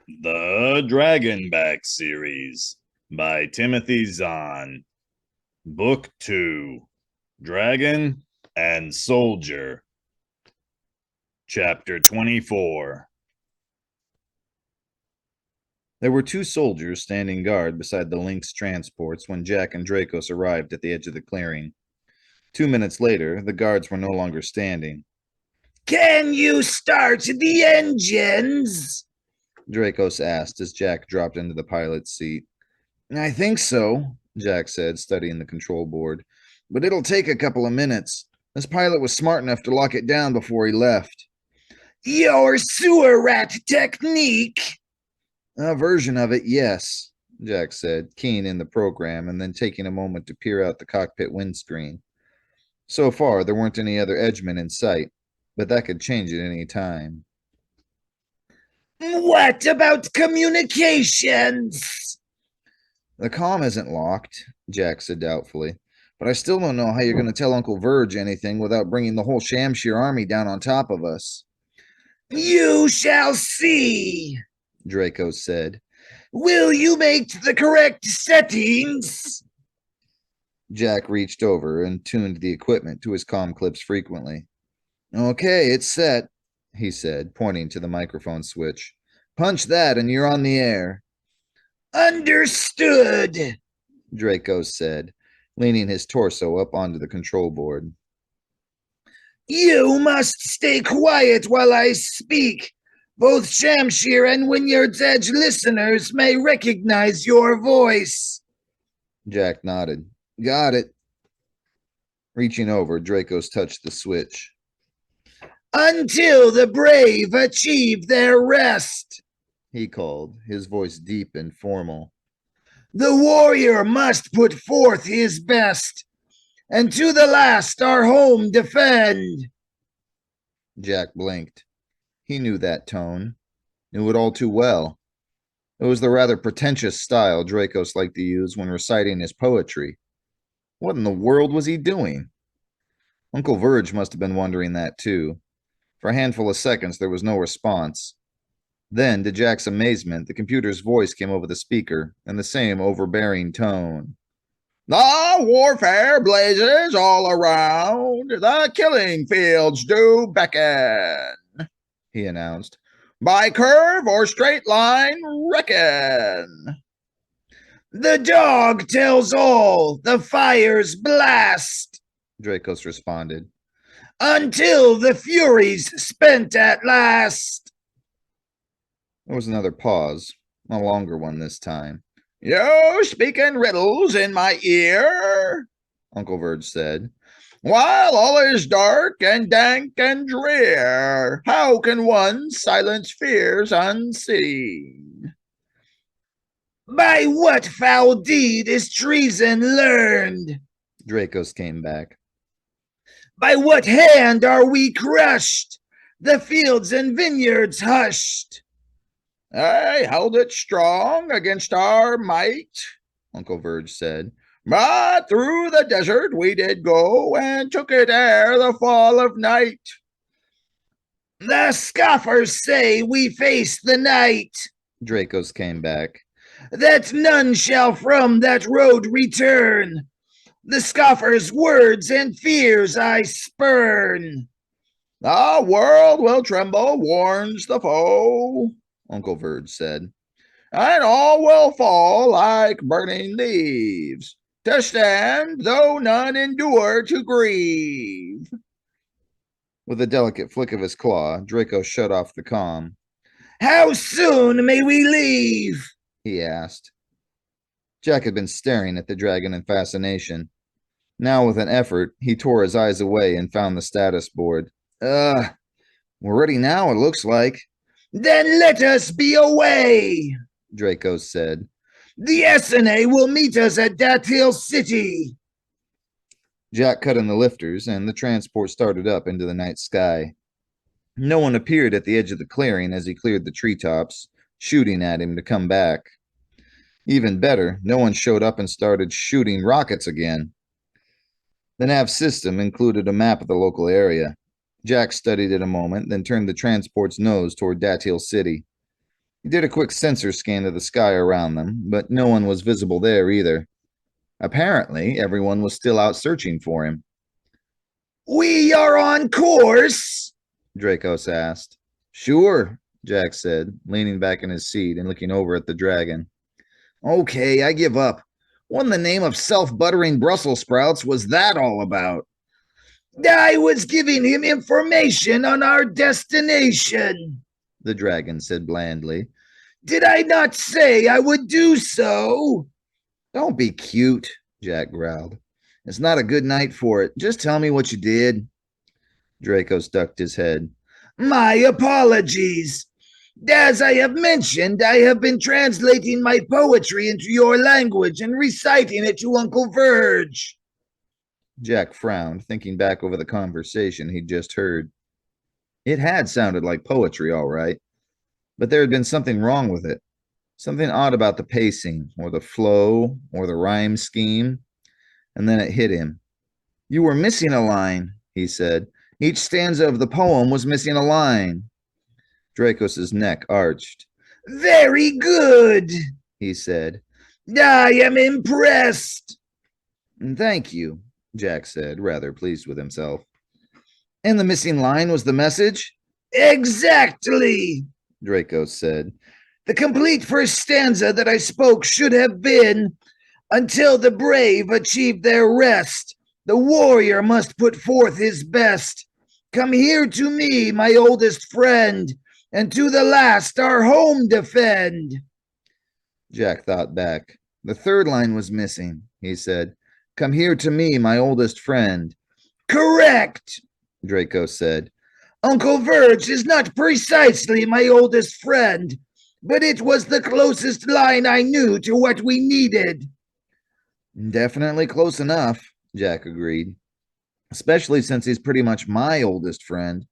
The Dragonback series by Timothy Zahn. Book 2. Dragon and Soldier. Chapter 24. There were two soldiers standing guard beside the Lynx transports when Jack and Dracos arrived at the edge of the clearing. 2 minutes later, the guards were no longer standing. "Can you start the engines?" Dracos asked as Jack dropped into the pilot's seat. I think so, Jack said, studying the control board. But it'll take a couple of minutes. This pilot was smart enough to lock it down before he left. "Your sewer rat technique?" A version of it, yes, Jack said, keying in the program and then taking a moment to peer out the cockpit windscreen. So far, there weren't any other edgemen in sight, but that could change at any time. "What about communications?" The comm isn't locked, Jack said doubtfully, but I still don't know how you're going to tell Uncle Verge anything without bringing the whole Shamshir army down on top of us. "You shall see," Draco said. "Will you make the correct settings?" Jack reached over and tuned the equipment to his comm clips frequently. Okay, it's set, he said, pointing to the microphone switch. Punch that and you're on the air. "Understood," Draco said, leaning his torso up onto the control board. "You must stay quiet while I speak. Both Shamshir and Wynyard's Edge listeners may recognize your voice." Jack nodded. Got it. Reaching over, Dracos touched the switch. "Until the brave achieve their rest," he called, his voice deep and formal. "The warrior must put forth his best, and to the last our home defend." Jack blinked. He knew that tone, knew it all too well. It was the rather pretentious style Dracos liked to use when reciting his poetry. What in the world was he doing? Uncle Verge must have been wondering that too. For a handful of seconds, there was no response. Then, to Jack's amazement, the computer's voice came over the speaker in the same overbearing tone. The warfare blazes all around. The killing fields do beckon, he announced. By curve or straight line, reckon. "The dog tells all, the fires blast," Dracos responded. "Until the furies spent at last." There was another pause, a longer one this time. You speaking riddles in my ear, Uncle Verge said. While all is dark and dank and drear, how can one silence fears unseen? "By what foul deed is treason learned?" Dracos came back. "By what hand are we crushed? The fields and vineyards hushed." I held it strong against our might, Uncle Verge said. But through the desert we did go, and took it ere the fall of night. "The scoffers say we face the night," Dracos came back. "That none shall from that road return. The scoffers' words and fears I spurn." The world will tremble, warns the foe, Uncle Verge said, and all will fall like burning leaves, to stand though none endure to grieve. With a delicate flick of his claw, Draco shut off the comm. "How soon may we leave?" he asked. Jack had been staring at the dragon in fascination. Now, with an effort, he tore his eyes away and found the status board. We're ready now, it looks like. "Then let us be away," Draco said. "The SNA will meet us at Datil City." Jack cut in the lifters, and the transport started up into the night sky. No one appeared at the edge of the clearing as he cleared the treetops, shooting at him to come back. Even better, no one showed up and started shooting rockets again. The nav system included a map of the local area. Jack studied it a moment, then turned the transport's nose toward Datil City. He did a quick sensor scan of the sky around them, but no one was visible there either. Apparently, everyone was still out searching for him. We are on course, Dracos asked. Sure, Jack said, leaning back in his seat and looking over at the dragon. Okay, I give up. What in the name of self-buttering Brussels sprouts was that all about? I was giving him information on our destination, the dragon said blandly. Did I not say I would do so? Don't be cute, Jack growled. It's not a good night for it. Just tell me what you did. Dracos ducked his head. My apologies. As I have mentioned, I have been translating my poetry into your language and reciting it to Uncle Verge. Jack frowned, thinking back over the conversation he'd just heard. It had sounded like poetry, all right, but there had been something wrong with it. Something odd about the pacing, or the flow, or the rhyme scheme. And then it hit him. You were missing a line, he said. Each stanza of the poem was missing a line. Dracos's neck arched. Very good, he said. I am impressed. Thank you, Jack said, rather pleased with himself. And the missing line was the message? Exactly, Dracos said. The complete first stanza that I spoke should have been, until the brave achieve their rest, the warrior must put forth his best. Come here to me, my oldest friend, and to the last our home defend. Jack thought back. The third line was missing, he said. Come here to me, my oldest friend. Correct, Draco said. Uncle Verge is not precisely my oldest friend, but it was the closest line I knew to what we needed. Definitely close enough, Jack agreed. Especially since he's pretty much my oldest friend.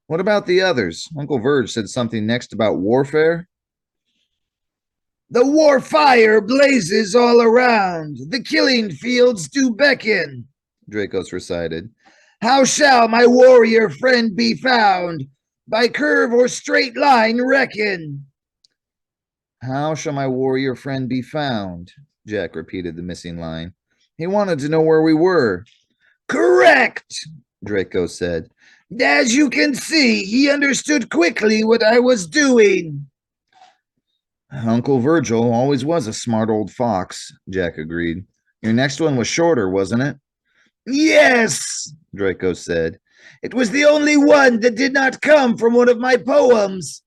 What about the others? Uncle Verge said something next about warfare. The war fire blazes all around. The killing fields do beckon, Dracos recited. How shall my warrior friend be found? By curve or straight line reckon. How shall my warrior friend be found? Jack repeated the missing line. He wanted to know where we were. Correct, Draco said. As you can see, he understood quickly what I was doing. Uncle Virgil always was a smart old fox, Jack agreed. Your next one was shorter, wasn't it? Yes, Draco said. It was the only one that did not come from one of my poems.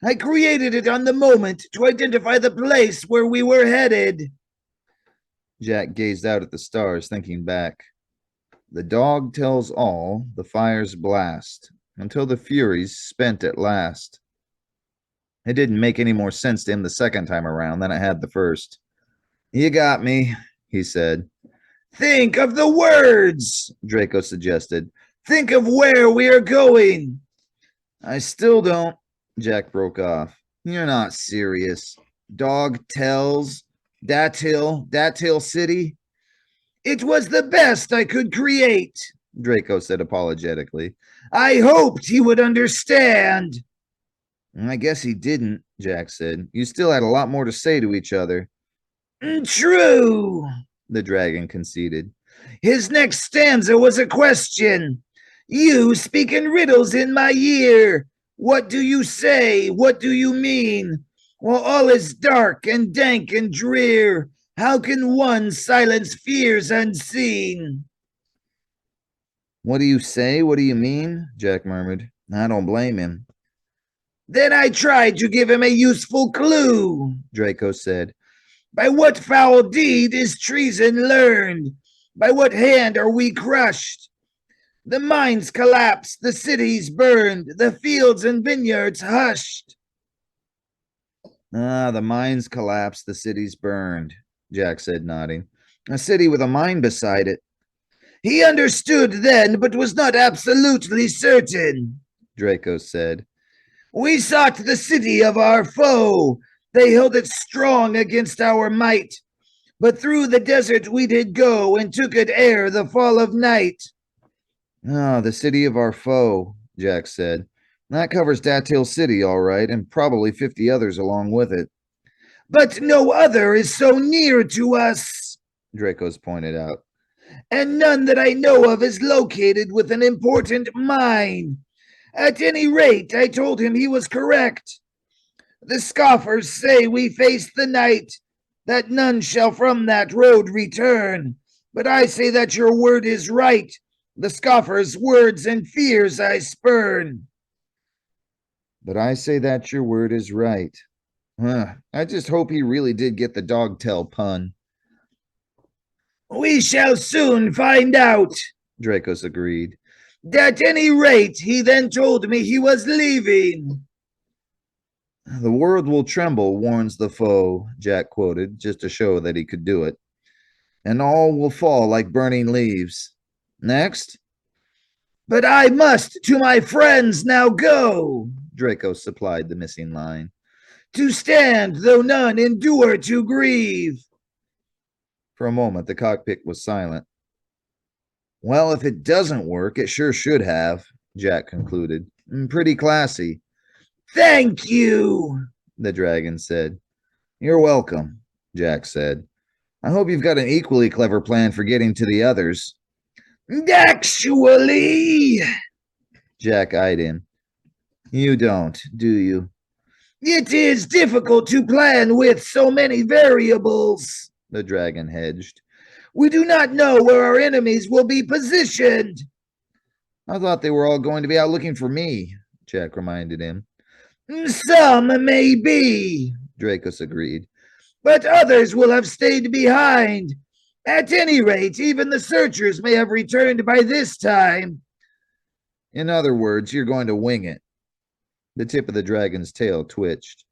I created it on the moment to identify the place where we were headed. Jack gazed out at the stars, thinking back. The dog tells all, the fires blast, until the furies spent at last. It didn't make any more sense to him the second time around than it had the first. You got me, he said. Think of the words, Draco suggested. Think of where we are going. I still don't, Jack broke off. You're not serious. Dog tells, Datil City. It was the best I could create, Draco said apologetically. I hoped he would understand. I guess he didn't, Jack said. You still had a lot more to say to each other. True, the dragon conceded. His next stanza was a question. You speak in riddles in my ear. What do you say? What do you mean? While all is dark and dank and drear, how can one silence fears unseen? What do you say? What do you mean? Jack murmured. I don't blame him. Then I tried to give him a useful clue, Draco said. By what foul deed is treason learned? By what hand are we crushed? The mines collapsed, the cities burned, the fields and vineyards hushed. The mines collapsed, the cities burned, Jack said, nodding. A city with a mine beside it. He understood then, but was not absolutely certain, Draco said. We sought the city of our foe. They held it strong against our might. But through the desert we did go, and took it ere the fall of night. The city of our foe, Jack said. That covers Datil City, all right, and probably 50 others along with it, But no other is so near to us, Dracos pointed out. and none that I know of is located with an important mine. At any rate, I told him he was correct. The scoffers say we face the night, that none shall from that road return. But I say that your word is right. The scoffers' words and fears I spurn. But I say that your word is right. I just hope he really did get the dogtail pun, We shall soon find out. Dracos agreed. At any rate, he then told me he was leaving. The world will tremble, warns the foe, Jack quoted, just to show that he could do it. And all will fall like burning leaves. Next. But I must to my friends now go, Draco supplied the missing line. To stand, though none endure to grieve. For a moment, the cockpit was silent. Well, if it doesn't work, it sure should have, Jack concluded. Pretty classy. Thank you, the dragon said. You're welcome, Jack said. I hope you've got an equally clever plan for getting to the others. Actually, Jack eyed him. You don't, do you? It is difficult to plan with so many variables. The dragon hedged. We do not know where our enemies will be positioned. I thought they were all going to be out looking for me, Jack reminded him. Some may be, Dracos agreed. But others will have stayed behind. At any rate, even the searchers may have returned by this time. In other words, you're going to wing it. The tip of the dragon's tail twitched.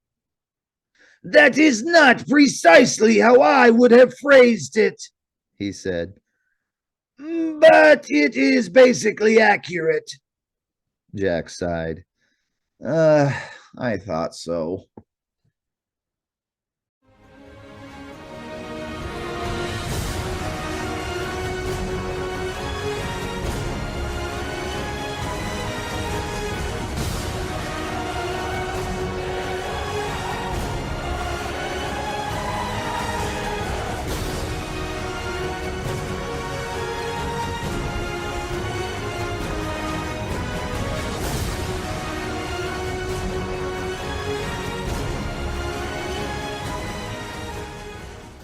That is not precisely how I would have phrased it, he said. But it is basically accurate. Jack sighed. I thought so.